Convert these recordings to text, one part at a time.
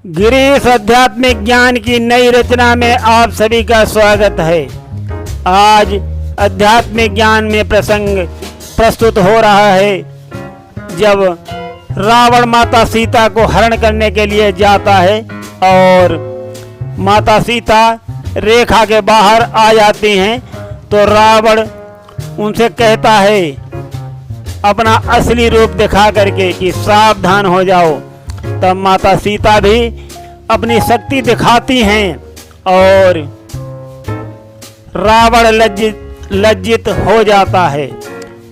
गिरीश आध्यात्मिक ज्ञान की नई रचना में आप सभी का स्वागत है। आज आध्यात्मिक ज्ञान में प्रसंग प्रस्तुत हो रहा है जब रावण माता सीता को हरण करने के लिए जाता है और माता सीता रेखा के बाहर आ जाती हैं तो रावण उनसे कहता है अपना असली रूप दिखा करके कि सावधान हो जाओ। तब माता सीता भी अपनी शक्ति दिखाती हैं और रावण लज्जित हो जाता है।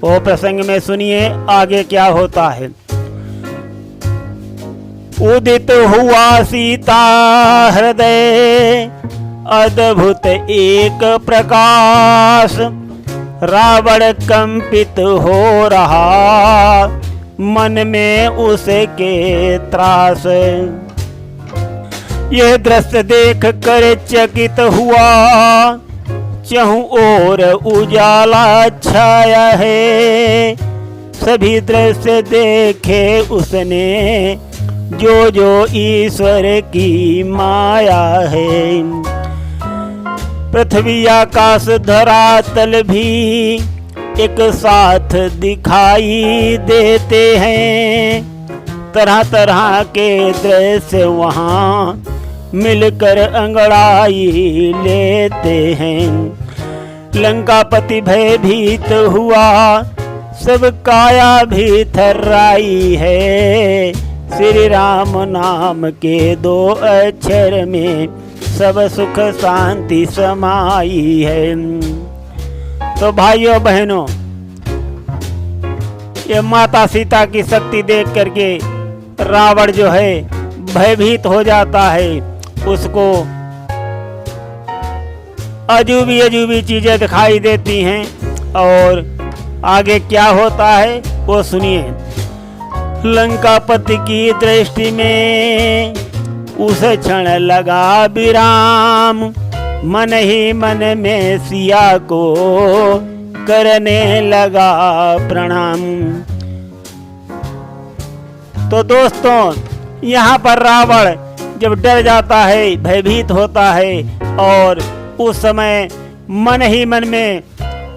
वो प्रसंग में सुनिए आगे क्या होता है। उदित हुआ सीता हृदय अद्भुत एक प्रकाश, रावण कंपित हो रहा मन में उसके त्रास। यह दृश्य देख कर चकित हुआ, चहुं ओर उजाला छाया है। सभी दृश्य देखे उसने जो जो ईश्वर की माया है। पृथ्वी आकाश धरातल भी एक साथ दिखाई देते हैं। तरह तरह के दृश्य वहाँ मिलकर अंगड़ाई लेते हैं। लंकापति भयभीत हुआ, सब काया भी थर्राई है। श्री राम नाम के दो अक्षर में सब सुख शांति समाई है। तो भाइयों बहनों, ये माता सीता की शक्ति देख करके रावण जो है भयभीत हो जाता है। उसको अजूबी चीजें दिखाई देती हैं और आगे क्या होता है वो सुनिए। लंकापति की दृष्टि में उस क्षण लगा विराम, मन ही मन में सिया को करने लगा प्रणाम। तो दोस्तों, यहाँ पर रावण जब डर जाता है, भयभीत होता है और उस समय मन ही मन में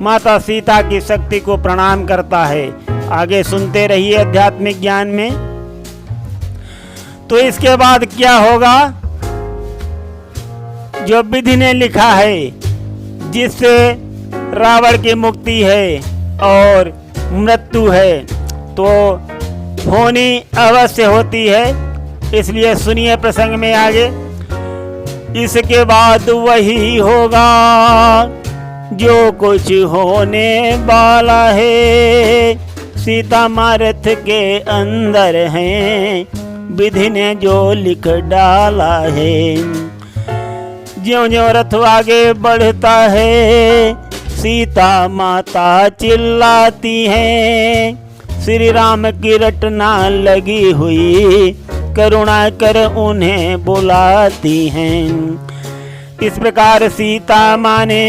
माता सीता की शक्ति को प्रणाम करता है। आगे सुनते रहिए आध्यात्मिक ज्ञान में। तो इसके बाद क्या होगा, जो विधि ने लिखा है जिससे रावण की मुक्ति है और मृत्यु है तो होनी अवश्य होती है। इसलिए सुनिए प्रसंग में आगे। इसके बाद वही होगा जो कुछ होने वाला है। सीता मारथ के अंदर हैं, विधि ने जो लिख डाला है। ज्यों ज्यों रथ आगे बढ़ता है, सीता माता चिल्लाती हैं। श्री राम की रटना लगी हुई, करुणा कर उन्हें बुलाती हैं। इस प्रकार सीता माँ ने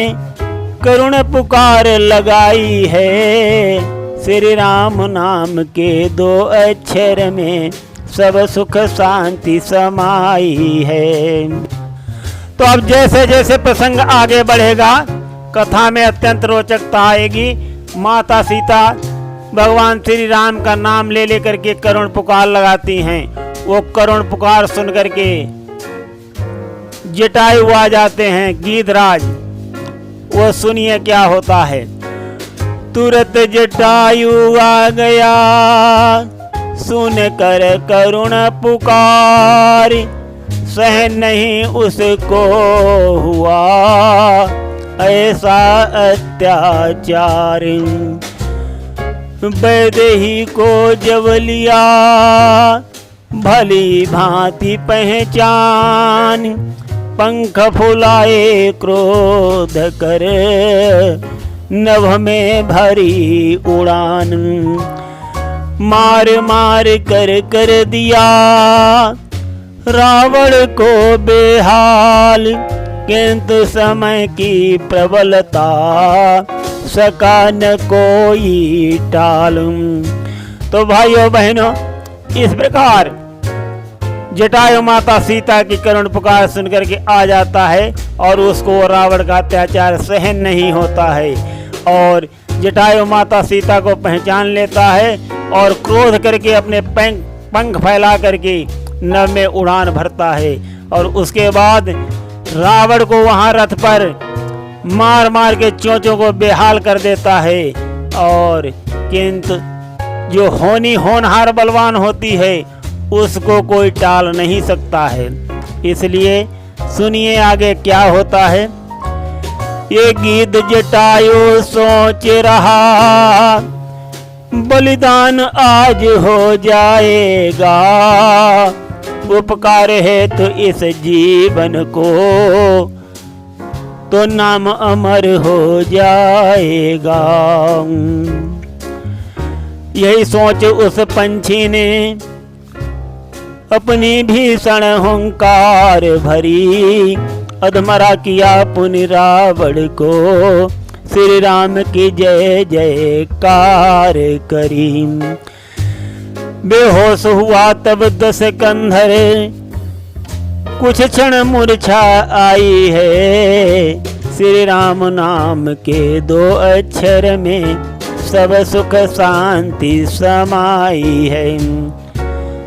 करुण पुकार लगाई है। श्री राम नाम के दो अक्षर में सब सुख शांति समाई है। तो अब जैसे जैसे प्रसंग आगे बढ़ेगा, कथा में अत्यंत रोचकता आएगी। माता सीता भगवान श्री राम का नाम ले लेकर के करुण पुकार लगाती हैं। वो करुण पुकार सुन करके जटायु आ जाते हैं, गीधराज। वो सुनिए क्या होता है। तुरंत जटायु आ गया, सुन कर करुण पुकार। सहन नहीं उसको हुआ ऐसा अत्याचार। वैदेही को जब लिया भली भांति पहचान। पंख फुलाए क्रोध कर नभ में भरी उड़ान। मार मार कर दिया रावण को बेहाल। किंतु समय की प्रबलता सका न कोई टाल। तो भाइयों बहनों, इस प्रकार जटायु माता सीता की करुण पुकार सुनकर के आ जाता है और उसको रावण का अत्याचार सहन नहीं होता है और जटायु माता सीता को पहचान लेता है और क्रोध करके अपने पंख फैला करके नभ में उड़ान भरता है और उसके बाद रावण को वहां रथ पर मार मार के चोंचों को बेहाल कर देता है। और किंतु जो होनहार बलवान होती है उसको कोई टाल नहीं सकता है। इसलिए सुनिए आगे क्या होता है। ये गीत जटायु सोच रहा बलिदान आज हो जाएगा, उपकार है तो इस जीवन को तो नाम अमर हो जाएगा। यही सोच उस पंछी ने अपनी भीषण हुंकार भरी, अधमरा किया पुनि रावण को, श्री राम की जय जयकार करी। बेहोश हुआ तब दशकंधर, कुछ क्षण मूर्छा आई है, श्री राम नाम के 2 अक्षर में सब सुख शांति समाई है।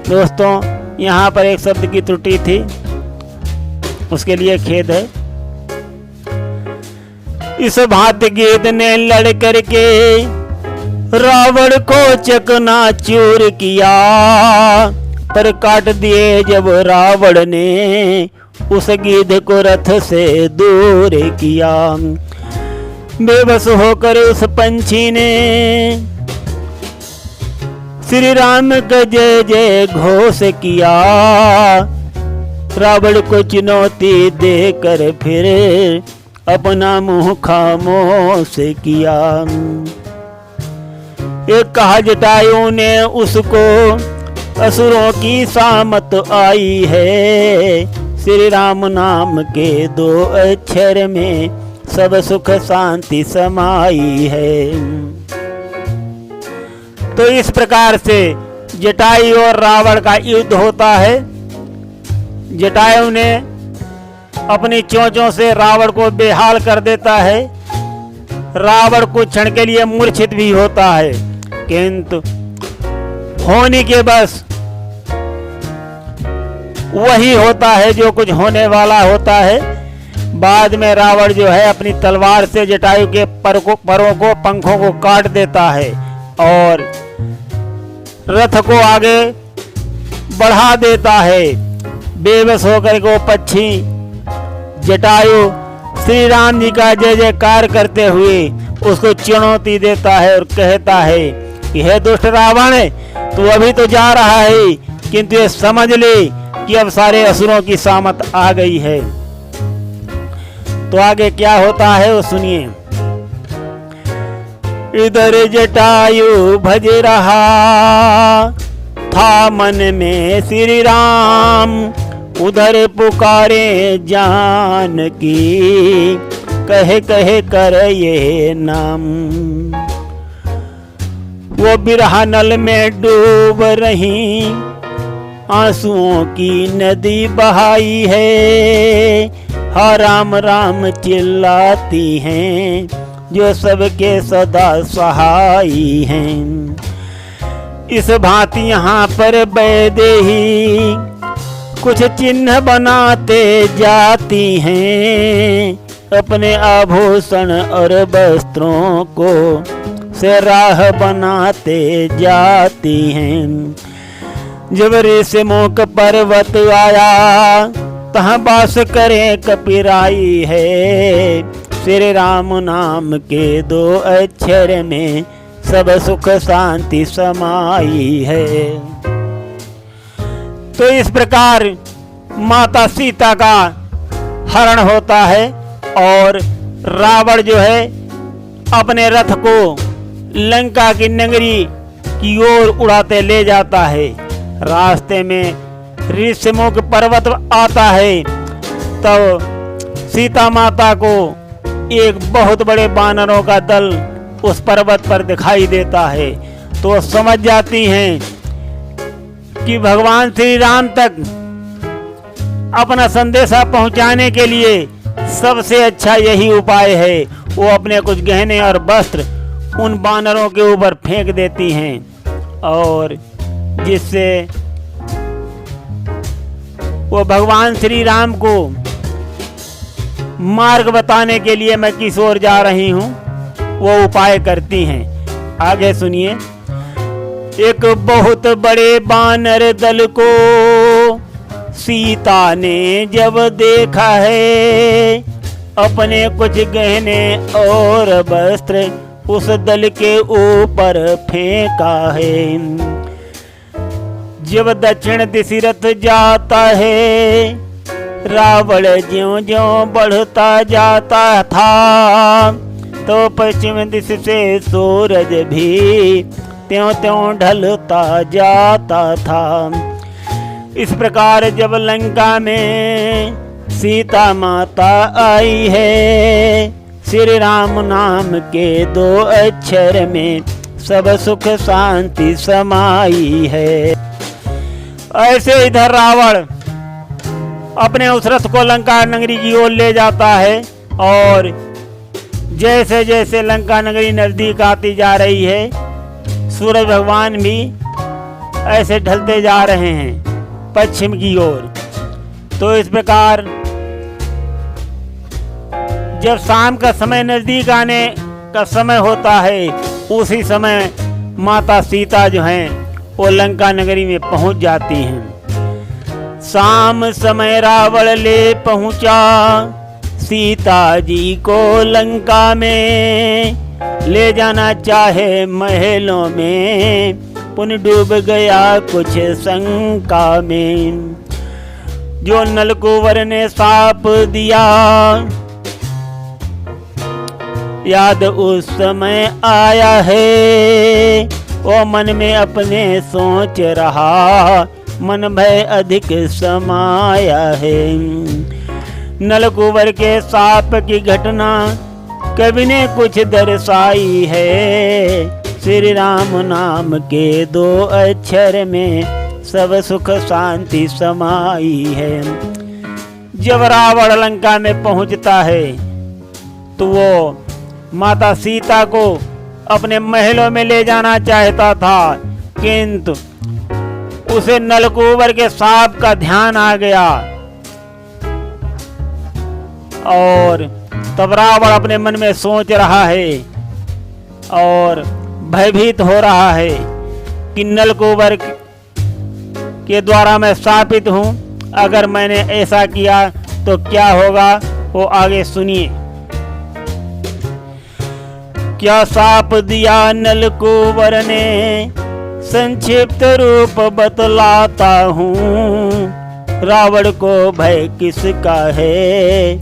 दोस्तों यहाँ पर एक शब्द की त्रुटि थी, उसके लिए खेद है। इस भांति गीत ने लड़ करके रावण को चकनाचूर किया, पर काट दिए जब रावण ने उस गीध को रथ से दूर किया। बेबस होकर उस पंछी ने श्री राम का जय जय घोष किया, रावण को चुनौती देकर फिर अपना मुंह खामोश किया। एक कहा जटायु ने उसको असुरों की सामत आई है, श्री राम नाम के 2 अक्षर में सब सुख शांति समाई है। तो इस प्रकार से जटायु और रावण का युद्ध होता है। जटायु ने अपनी चोंचों से रावण को बेहाल कर देता है। रावण कुछ क्षण के लिए मूर्छित भी होता है, किंतु होने के बस वही होता है जो कुछ होने वाला होता है। बाद में रावण जो है अपनी तलवार से जटायु के परों को पंखों को काट देता है और रथ को आगे बढ़ा देता है। बेबस होकर को पक्षी जटायु श्री राम जी का जय जयकार करते हुए उसको चुनौती देता है और कहता है कि हे दुष्ट रावण, तू अभी तो जा रहा है, किंतु ये समझ ले कि अब सारे असुरों की सामत आ गई है। तो आगे क्या होता है वो सुनिए। इधर जटायु भज रहा था मन में श्री राम, उधर पुकारे जानकी कहे कहे कर ये नाम। वो बिरहा नल में डूब रही, आंसुओं की नदी बहाई है, हा राम राम चिल्लाती हैं जो सबके सदा सहाई हैं। इस भांति यहाँ पर वैदेही कुछ चिन्ह बनाते जाती हैं, अपने आभूषण और वस्त्रों को से राह बनाते जाती हैं। जब ऋषिमुख पर्वत आया तहाँ बास करे कपिराई है, श्री राम नाम के 2 अक्षर में सब सुख शांति समाई है। तो इस प्रकार माता सीता का हरण होता है और रावण जो है अपने रथ को लंका की नगरी की ओर उड़ाते ले जाता है। रास्ते में ऋषिमुख पर्वत आता है, तब सीता माता को एक बहुत बड़े बानरों का दल उस पर्वत पर दिखाई देता है। तो समझ जाती हैं कि भगवान श्री राम तक अपना संदेशा पहुंचाने के लिए सबसे अच्छा यही उपाय है। वो अपने कुछ गहने और वस्त्र उन बानरों के ऊपर फेंक देती हैं, और जिससे वो भगवान श्री राम को मार्ग बताने के लिए मैं किस ओर जा रही हूँ वो उपाय करती हैं। आगे सुनिए। एक बहुत बड़े बानर दल को सीता ने जब देखा है, अपने कुछ गहने और वस्त्र उस दल के ऊपर फेंका है। जब दक्षिण दिशा रथ जाता है, रावण ज्यों-ज्यों बढ़ता जाता था, तो पश्चिम दिशा से सूरज भी त्यों-त्यों ढलता जाता था। इस प्रकार जब लंका में सीता माता आई है, श्री राम नाम के 2 अक्षर में सब सुख शांति समाई है। ऐसे इधर रावण अपने उस रथ को लंका नगरी की ओर ले जाता है, और जैसे जैसे लंका नगरी नजदीक आती जा रही है, सूरज भगवान भी ऐसे ढलते जा रहे हैं पश्चिम की ओर। तो इस प्रकार जब शाम का समय नजदीक आने का समय होता है, उसी समय माता सीता जो हैं वो लंका नगरी में पहुंच जाती हैं। शाम समय रावण ले पहुंचा सीता जी को लंका में, ले जाना चाहे महलों में, पुन डूब गया कुछ शंका में। जो नलकुंवर ने साप दिया, याद उस समय आया है, वो मन में अपने सोच रहा, मन भय अधिक समाया है। नलकुंवर के साप की घटना कवि ने कुछ दर्शाई है, श्री राम नाम के 2 अक्षर में सब सुख शांति समाई है। जब रावण लंका में पहुंचता है तो वो माता सीता को अपने महलों में ले जाना चाहता था, किंतु उसे नलकुंवर के सांप का ध्यान आ गया, और तब रावण अपने मन में सोच रहा है और भयभीत हो रहा है कि नलकुंवर के द्वारा मैं शापित हूँ, अगर मैंने ऐसा किया तो क्या होगा, वो आगे सुनिए। क्या शाप दिया नलकुंवर ने, संक्षिप्त रूप बतलाता हूँ, रावण को भय किसका है,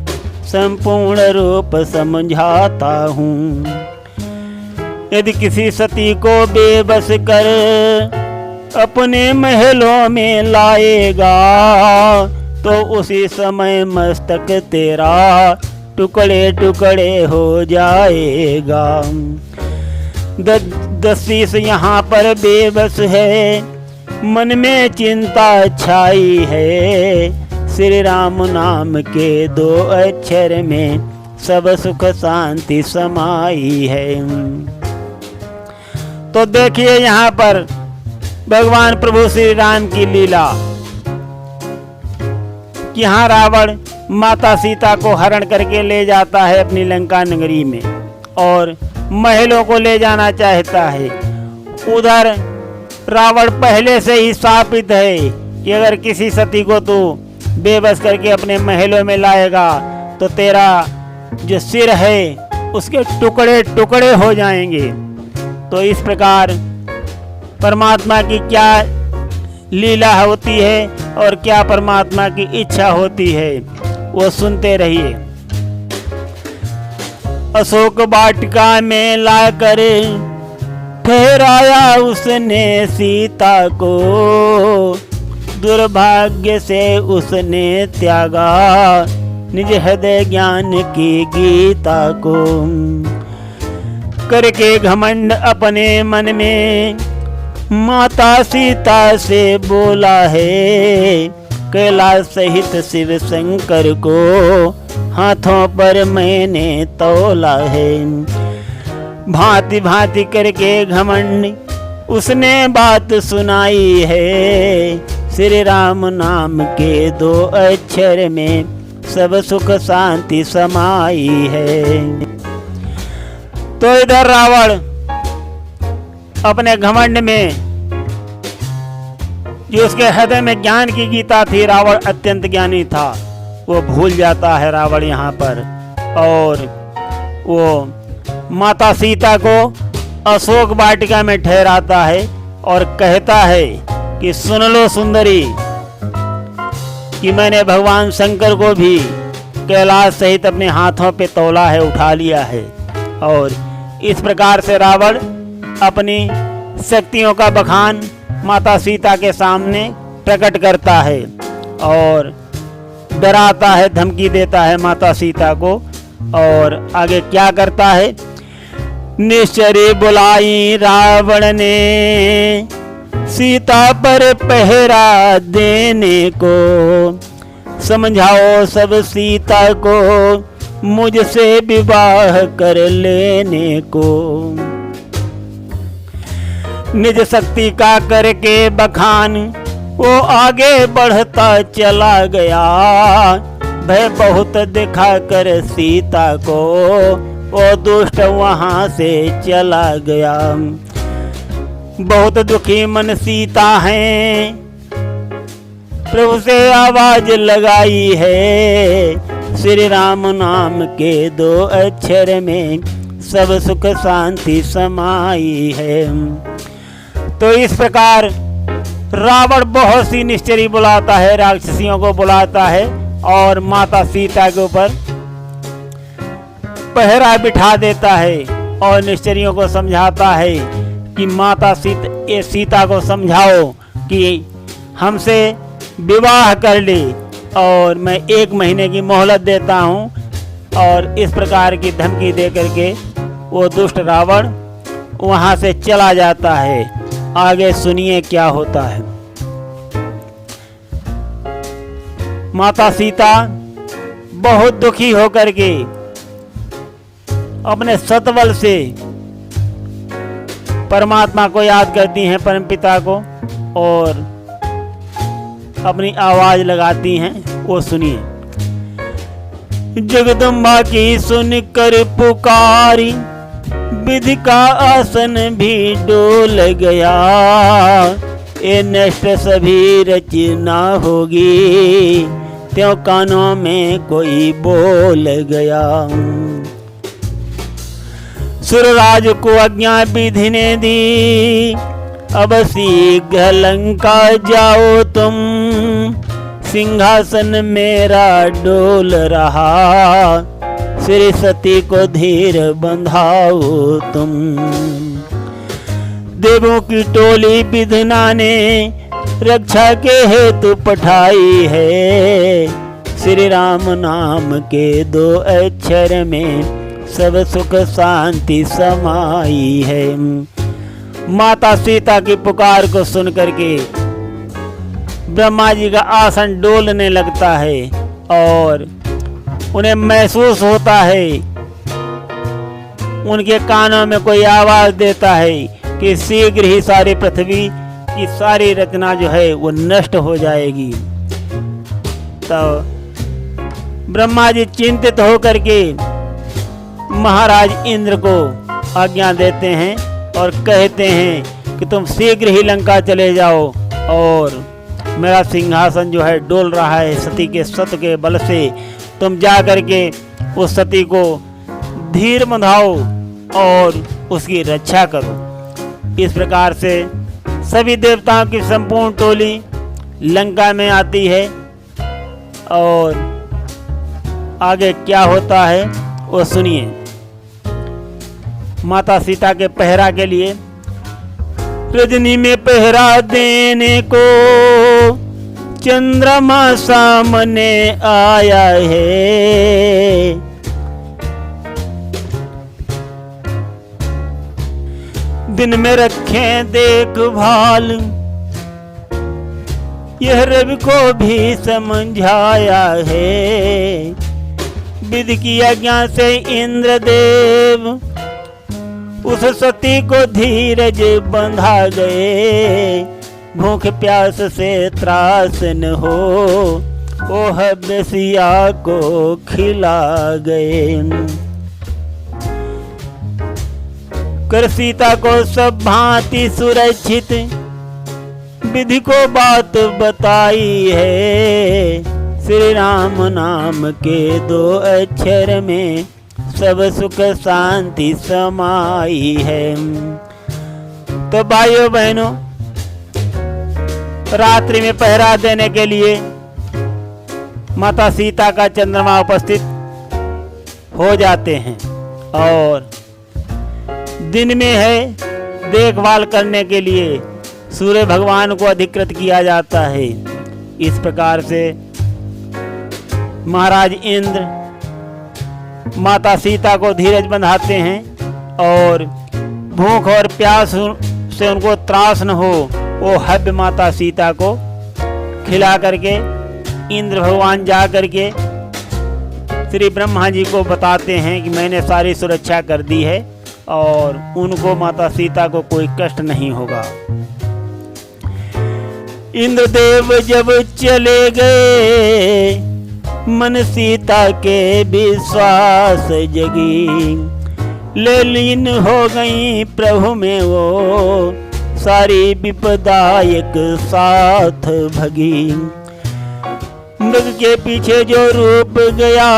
संपूर्ण रूप समझाता हूँ। यदि किसी सती को बेबस कर अपने महलों में लाएगा, तो उसी समय मस्तक तेरा टुकड़े टुकड़े हो जाएगा। दसीस यहाँ पर बेबस है, मन में चिंता छाई है, श्री राम नाम के 2 अक्षर में सब सुख शांति समाई है। तो देखिए यहाँ पर भगवान प्रभु श्री राम की लीला, कि यहाँ रावण माता सीता को हरण करके ले जाता है अपनी लंका नगरी में, और महलों को ले जाना चाहता है। उधर रावण पहले से ही शापित है कि अगर किसी सती को तू बेबस करके अपने महलों में लाएगा तो तेरा जो सिर है उसके टुकड़े टुकड़े हो जाएंगे। तो इस प्रकार परमात्मा की क्या लीला होती है और क्या परमात्मा की इच्छा होती है, वो सुनते रहिए। अशोक वाटिका में लाकर ठहराया उसने सीता को, दुर्भाग्य से उसने त्यागा निज हृदय ज्ञान की गीता को। करके घमंड अपने मन में माता सीता से बोला है, कैलाश सहित शिव शंकर को हाथों पर मैंने तौला है। भांति भांति करके घमंड उसने बात सुनाई है। श्री राम नाम के 2 अक्षर में सब सुख शांति समाई है। तो इधर रावण अपने घमंड में, जो उसके हृदय में ज्ञान की गीता थी, रावण अत्यंत ज्ञानी था, वो भूल जाता है रावण यहाँ पर। और वो माता सीता को अशोक वाटिका में ठहराता है और कहता है कि सुन लो सुंदरी, कि मैंने भगवान शंकर को भी कैलाश सहित अपने हाथों पे तौला है, उठा लिया है। और इस प्रकार से रावण अपनी शक्तियों का बखान माता सीता के सामने प्रकट करता है और डराता है, धमकी देता है माता सीता को। और आगे क्या करता है? निश्चरी बुलाई रावण ने सीता पर पहरा देने को, समझाओ सब सीता को मुझसे विवाह कर लेने को। निज शक्ति का करके बखान वो आगे बढ़ता चला गया। भय बहुत दिखा कर सीता को वो दुष्ट वहां से चला गया। बहुत दुखी मन सीता है, प्रभु से आवाज लगाई है। श्री राम नाम के 2 अक्षर में सब सुख शांति समाई है। तो इस प्रकार रावण बहुत सी निश्चरी बुलाता है, राक्षसियों को बुलाता है और माता सीता के ऊपर पहरा बिठा देता है और निश्चरियों को समझाता है कि माता सीता को समझाओ कि हमसे विवाह कर ले और मैं 1 महीने की मोहलत देता हूँ। और इस प्रकार की धमकी दे करके वो दुष्ट रावण वहाँ से चला जाता है। आगे सुनिए क्या होता है। माता सीता बहुत दुखी होकर के अपने सतबल से परमात्मा को याद करती हैं, परमपिता को, और अपनी आवाज लगाती हैं। वो सुनिए। जगदम्बा की सुनकर पुकारी विधि का आसन भी डोल गया। ये नष्ट सभी रचना होगी, त्यों कानों में कोई बोल गया। सुरराज को आज्ञा विधि ने दी, अब शीघ्र लंका जाओ तुम। सिंहासन मेरा डोल रहा, श्री सती को धीर बंधाओ तुम। देवों की टोली विधना ने रक्षा के हेतु पठाई है। श्री राम नाम के 2 अक्षर में सब सुख शांति समाई है। माता सीता की पुकार को सुन करके ब्रह्मा जी का आसन डोलने लगता है और उन्हें महसूस होता है, उनके कानों में कोई आवाज देता है कि शीघ्र ही सारी पृथ्वी की सारी रचना जो है वो नष्ट हो जाएगी। तो ब्रह्मा जी चिंतित होकर के महाराज इंद्र को आज्ञा देते हैं और कहते हैं कि तुम शीघ्र ही लंका चले जाओ और मेरा सिंहासन जो है डोल रहा है सती के सत के बल से। तुम जा करके उस सती को धीर बंधाओ और उसकी रक्षा करो। इस प्रकार से सभी देवताओं की संपूर्ण टोली लंका में आती है और आगे क्या होता है वो सुनिए। माता सीता के पहरा के लिए रजनी में पहरा देने को चंद्रमा सामने आया है। दिन में रखें देखभाल यह रवि को भी समझाया है। विधि की आज्ञा से इंद्रदेव उस सती को धीरज बंधा गए। भूख प्यास से त्रास न हो ओह बेसिया को खिला गए। कर सीता को सब भांति सुरक्षित विधि को बात बताई है। श्री राम नाम के 2 अक्षर में सब सुख शांति समाई है। तो भाइयों बहनों, रात्रि में पहरा देने के लिए माता सीता का चंद्रमा उपस्थित हो जाते हैं और दिन में है देखभाल करने के लिए सूर्य भगवान को अधिकृत किया जाता है। इस प्रकार से महाराज इंद्र माता सीता को धीरज बंधाते हैं और भूख और प्यास से उनको त्रास न हो वो हव्य माता सीता को खिला करके इंद्र भगवान जा करके श्री ब्रह्मा जी को बताते हैं कि मैंने सारी सुरक्षा कर दी है और उनको माता सीता को कोई कष्ट नहीं होगा। इंद्रदेव जब चले गए मन सीता के विश्वास जगी। ले लीन हो गई प्रभु में वो सारी विपदायक साथ भगी। मृग के पीछे जो रूप गया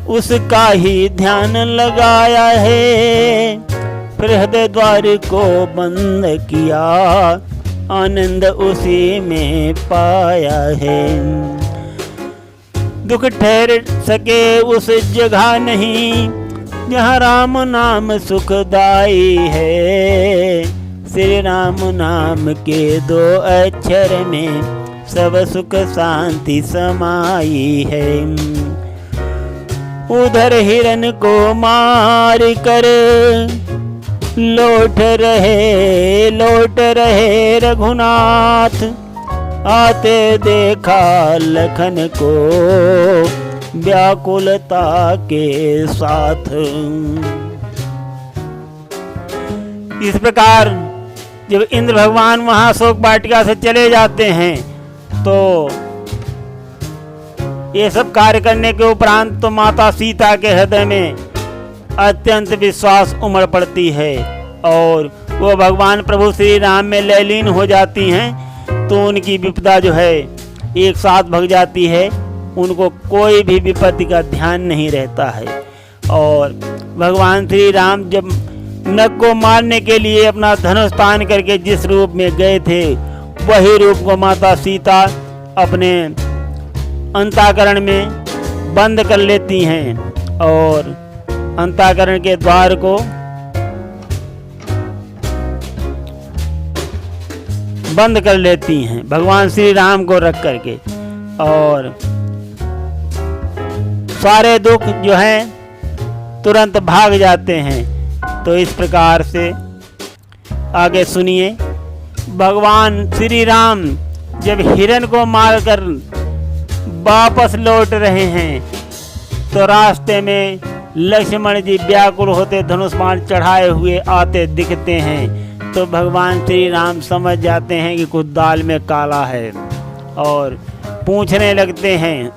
उसका ही ध्यान लगाया है। फिर हृदय द्वार को बंद किया आनंद उसी में पाया है। दुख ठहर सके उस जगह नहीं जहाँ राम नाम सुखदाई है। श्री राम नाम के 2 अक्षर में सब सुख शांति समाई है। उधर हिरन को मार कर लौट रहे रघुनाथ। आते देखा लखन को व्याकुलता के साथ। इस प्रकार जब इंद्र भगवान वहां शोक वाटिका से चले जाते हैं तो ये सब कार्य करने के उपरांत तो माता सीता के हृदय में अत्यंत विश्वास उमड़ पड़ती है और वो भगवान प्रभु श्री राम में लयलीन हो जाती हैं। तो उनकी विपदा जो है एक साथ भग जाती है। उनको कोई भी विपत्ति का ध्यान नहीं रहता है। और भगवान श्री राम जब नग को मारने के लिए अपना धनुष तान करके जिस रूप में गए थे वही रूप को माता सीता अपने अंतःकरण में बंद कर लेती हैं और अंतःकरण के द्वार को बंद कर लेती हैं भगवान श्री राम को रख करके। और सारे दुख जो हैं तुरंत भाग जाते हैं। तो इस प्रकार से आगे सुनिए। भगवान श्री राम जब हिरण को मारकर वापस लौट रहे हैं तो रास्ते में लक्ष्मण जी व्याकुल होते धनुष बाण चढ़ाए हुए आते दिखते हैं। तो भगवान श्री राम समझ जाते हैं कि कुछ दाल में काला है और पूछने लगते हैं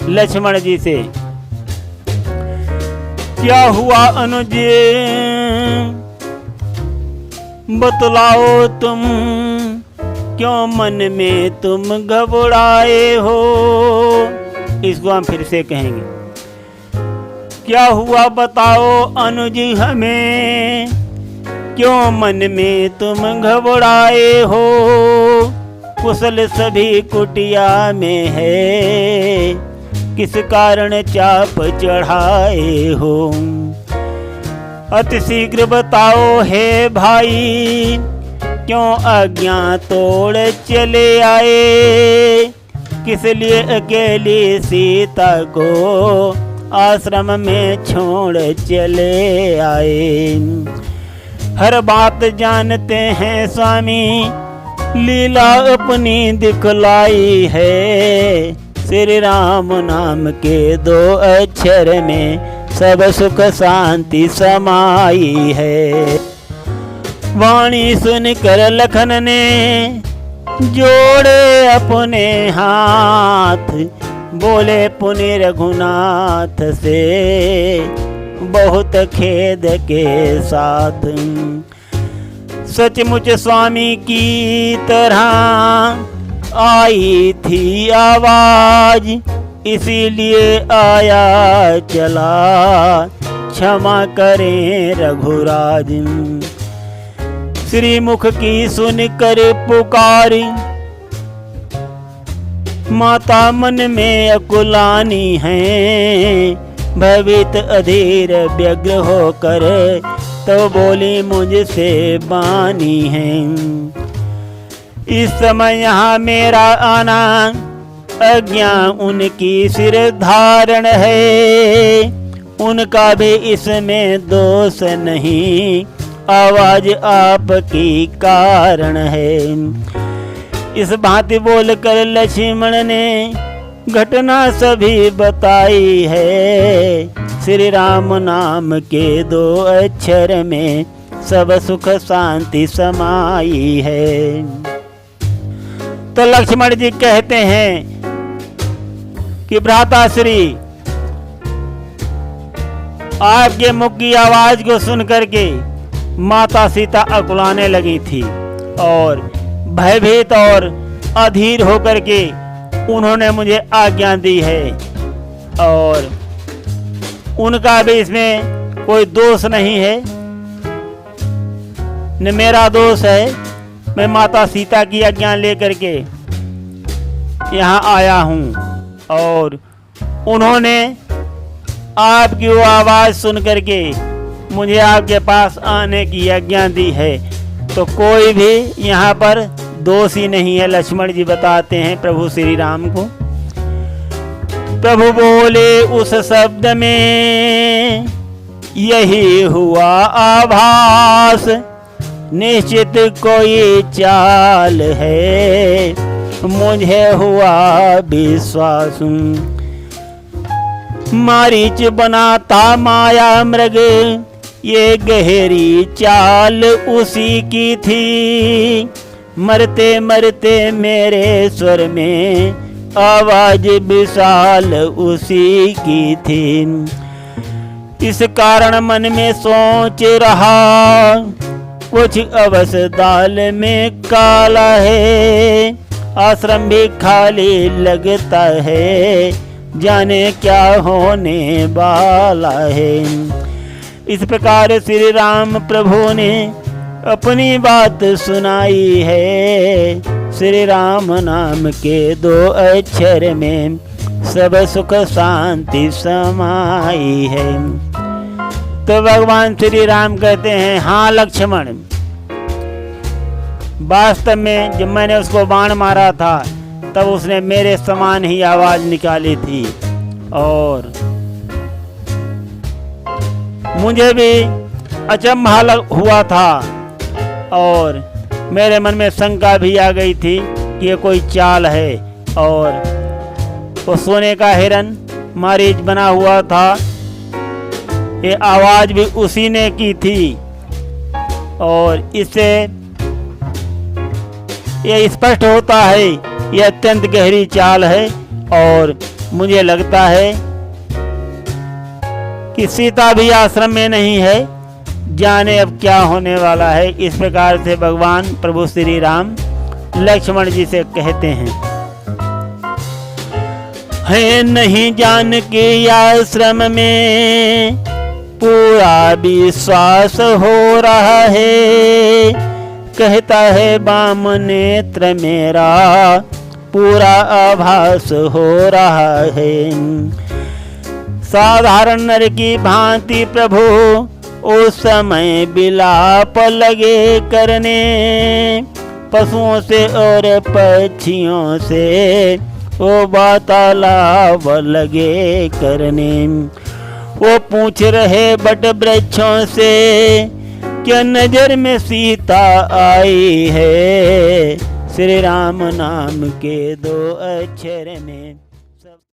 लक्ष्मण जी से, क्या हुआ अनुज, बतलाओ तुम, क्यों मन में तुम घबराए हो। इसको हम फिर से कहेंगे, क्या हुआ बताओ अनुज हमें, क्यों मन में तुम घबराए हो। कुशल सभी कुटिया में है, किस कारण चाप चढ़ाए हो। अति शीघ्र बताओ हे भाई, क्यों आज्ञा तोड़ चले आए। किस लिए अकेली सीता को आश्रम में छोड़ चले आए। हर बात जानते हैं स्वामी, लीला अपनी दिखलाई है, श्री राम नाम के 2 अक्षर में सब सुख शांति समाई है। वाणी सुनकर लखन ने जोड़े अपने हाथ, बोले पुनि रघुनाथ से बहुत खेद के साथ। सचमुच स्वामी की तरह आई थी आवाज, इसीलिए आया चला क्षमा करें रघुराज। श्रीमुख की सुनकर पुकारी, माता मन में अकुलानी है, भयभीत अधीर व्यग्र होकर तो बोली मुझसे बानी है। इस समय यहाँ मेरा आना आज्ञा उनकी सिर धारण है, उनका भी इसमें दोष नहीं, आवाज आपकी कारण है। इस भांति बोलकर लक्ष्मण ने घटना सभी बताई है, श्री राम नाम के 2 अक्षर में सब सुख शांति समाई है। तो लक्ष्मण जी कहते हैं कि भ्राताश्री, आपके मुख की आवाज को सुन करके माता सीता अकुलाने लगी थी और भयभीत और अधीर होकर के उन्होंने मुझे आज्ञा दी है, और उनका भी इसमें कोई दोष नहीं है, न मेरा दोष है। मैं माता सीता की आज्ञा लेकर के यहाँ आया हूँ और उन्होंने आपकी वो आवाज़ सुन करके मुझे आपके पास आने की आज्ञा दी है, तो कोई भी यहाँ पर दोषी नहीं है। लक्ष्मण जी बताते हैं प्रभु श्री राम को। प्रभु बोले उस शब्द में यही हुआ आभास, निश्चित कोई चाल है, मुझे हुआ विश्वास। मारीच बनाता माया मृग, ये गहरी चाल उसी की थी, मरते मरते मेरे स्वर में आवाज विशाल उसी की थी। इस कारण मन में सोच रहा, कुछ अवश्य दाल में काला है, आश्रम भी खाली लगता है, जाने क्या होने वाला है। इस प्रकार श्री राम प्रभु ने अपनी बात सुनाई है, श्री राम नाम के 2 अक्षर में सब सुख शांति समाई है। तो भगवान श्री राम कहते हैं, हाँ लक्ष्मण, वास्तव में जब मैंने उसको बाण मारा था तब उसने मेरे समान ही आवाज निकाली थी, और मुझे भी अचंभा हुआ था और मेरे मन में शंका भी आ गई थी कि ये कोई चाल है। और वो सोने का हिरन मारीच बना हुआ था, ये आवाज भी उसी ने की थी, और इससे ये स्पष्ट होता है ये अत्यंत गहरी चाल है। और मुझे लगता है कि सीता भी आश्रम में नहीं है, जाने अब क्या होने वाला है। इस प्रकार से भगवान प्रभु श्री राम लक्ष्मण जी से कहते हैं, है नहीं जान के आश्रम में पूरा विश्वास हो रहा है, कहता है वाम नेत्र मेरा पूरा आभास हो रहा है। साधारण नर की भांति प्रभु उस समय विलाप लगे करने, पशुओं से और पक्षियों से वो वार्तालाप लगे करने। वो पूछ रहे बट वृक्षों से, क्या नजर में सीता आई है, श्री राम नाम के दो अक्षर में